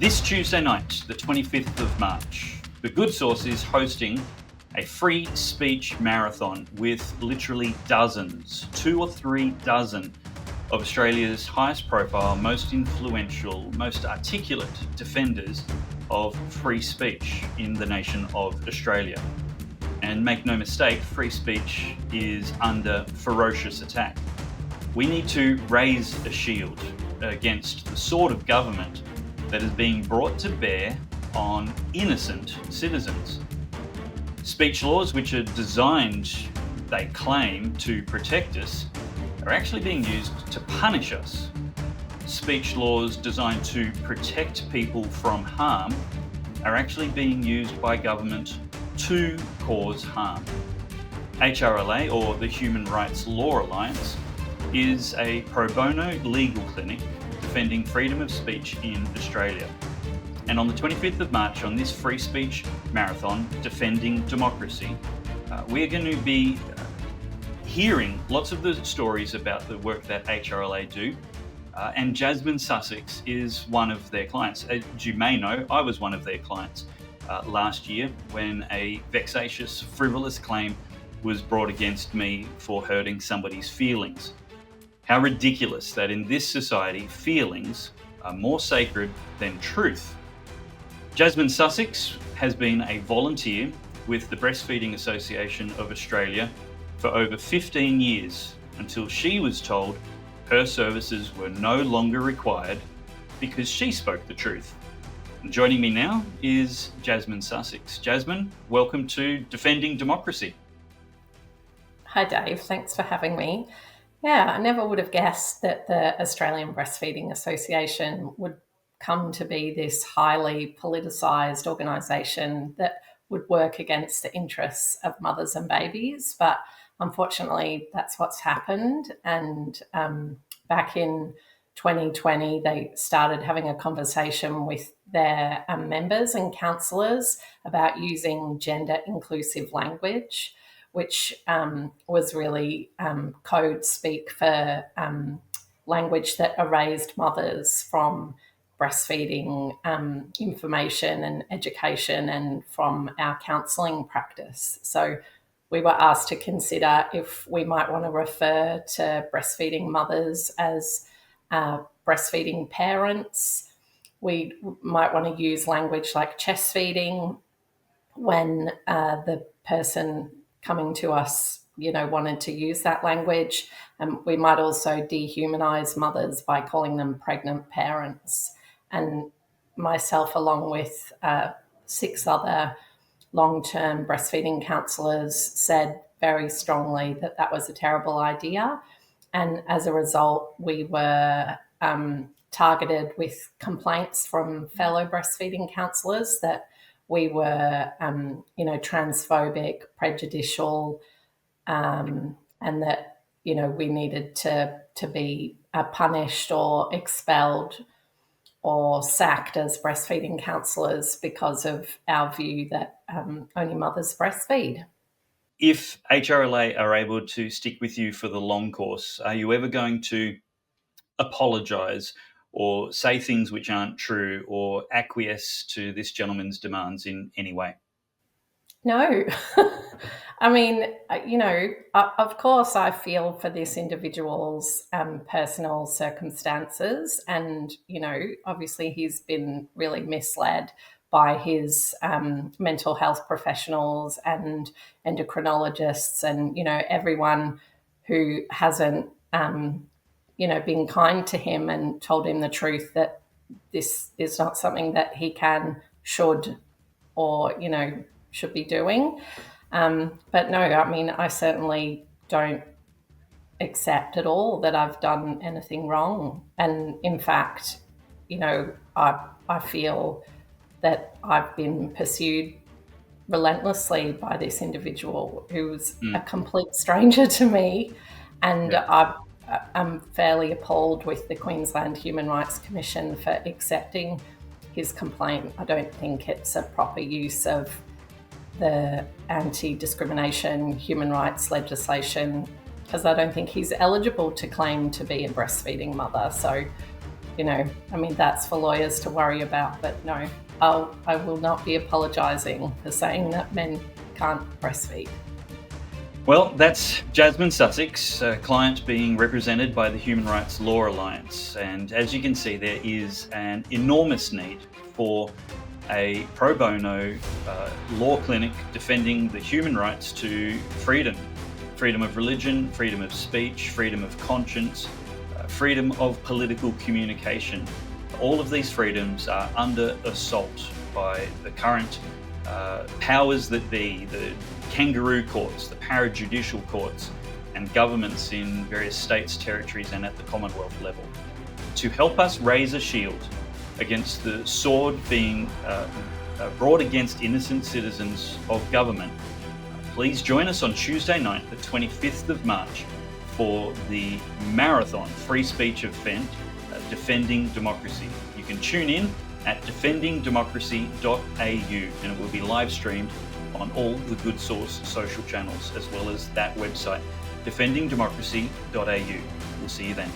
This Tuesday night, the 25th of March, The Good Source is hosting a free speech marathon with literally dozens, 2 or 3 dozen of Australia's highest profile, most influential, most articulate defenders of free speech in the nation of Australia. And make no mistake, free speech is under ferocious attack. We need to raise a shield against the sort of government that is being brought to bear on innocent citizens. Speech laws, which are designed, they claim, to protect us, are actually being used to punish us. Speech laws designed to protect people from harm are actually being used by government to cause harm. HRLA, or the Human Rights Law Alliance, is a pro bono legal clinic defending freedom of speech in Australia. And on the 25th of March, on this free speech marathon, Defending Democracy, we're going to be hearing lots of the stories about the work that HRLA do. And Jasmine Sussex is one of their clients. As you may know, I was one of their clients last year when a vexatious, frivolous claim was brought against me for hurting somebody's feelings. How ridiculous that in this society, feelings are more sacred than truth. Jasmine Sussex has been a volunteer with the Breastfeeding Association of Australia for over 15 years until she was told her services were no longer required because she spoke the truth. And joining me now is Jasmine Sussex. Jasmine, welcome to Defending Democracy. Hi Dave, thanks for having me. Yeah, I never would have guessed that the Australian Breastfeeding Association would come to be this highly politicised organisation that would work against the interests of mothers and babies. But unfortunately, that's what's happened. And back in 2020, they started having a conversation with their members and counsellors about using gender-inclusive language, which was really code speak for language that erased mothers from breastfeeding information and education and from our counselling practice. So we were asked to consider if we might want to refer to breastfeeding mothers as breastfeeding parents. We might want to use language like chest feeding when the person coming to us, wanted to use that language. And we might also dehumanize mothers by calling them pregnant parents. And myself, along with 6 other long-term breastfeeding counsellors, said very strongly that that was a terrible idea. And as a result, we were targeted with complaints from fellow breastfeeding counsellors that we were, transphobic, prejudicial, and that, we needed to be punished or expelled or sacked as breastfeeding counsellors because of our view that only mothers breastfeed. If HRLA are able to stick with you for the long course, are you ever going to apologise or say things which aren't true or acquiesce to this gentleman's demands in any way? No. I mean, of course I feel for this individual's personal circumstances, and, obviously he's been really misled by his mental health professionals and endocrinologists and, everyone who hasn't, been kind to him and told him the truth that this is not something that he can, should, or, should be doing. But no, I mean, I certainly don't accept at all that I've done anything wrong. And in fact, I feel that I've been pursued relentlessly by this individual who's a complete stranger to me. And I'm fairly appalled with the Queensland Human Rights Commission for accepting his complaint. I don't think it's a proper use of the anti-discrimination human rights legislation, because I don't think he's eligible to claim to be a breastfeeding mother. So that's for lawyers to worry about. But no, I will not be apologising for saying that men can't breastfeed. Well, that's Jasmine Sussex, a client being represented by the Human Rights Law Alliance. And as you can see, there is an enormous need for a pro bono law clinic defending the human rights to freedom of religion, freedom of speech, freedom of conscience, freedom of political communication. All of these freedoms are under assault by the current powers that be, the kangaroo courts, the parajudicial courts, and governments in various states, territories, and at the Commonwealth level. To help us raise a shield against the sword being brought against innocent citizens of government, please join us on Tuesday night, the 25th of March, for the marathon free speech event, Defending Democracy. You can tune in at defendingdemocracy.au, and it will be live streamed on all the Good Source social channels, as well as that website, defendingdemocracy.au. We'll see you then.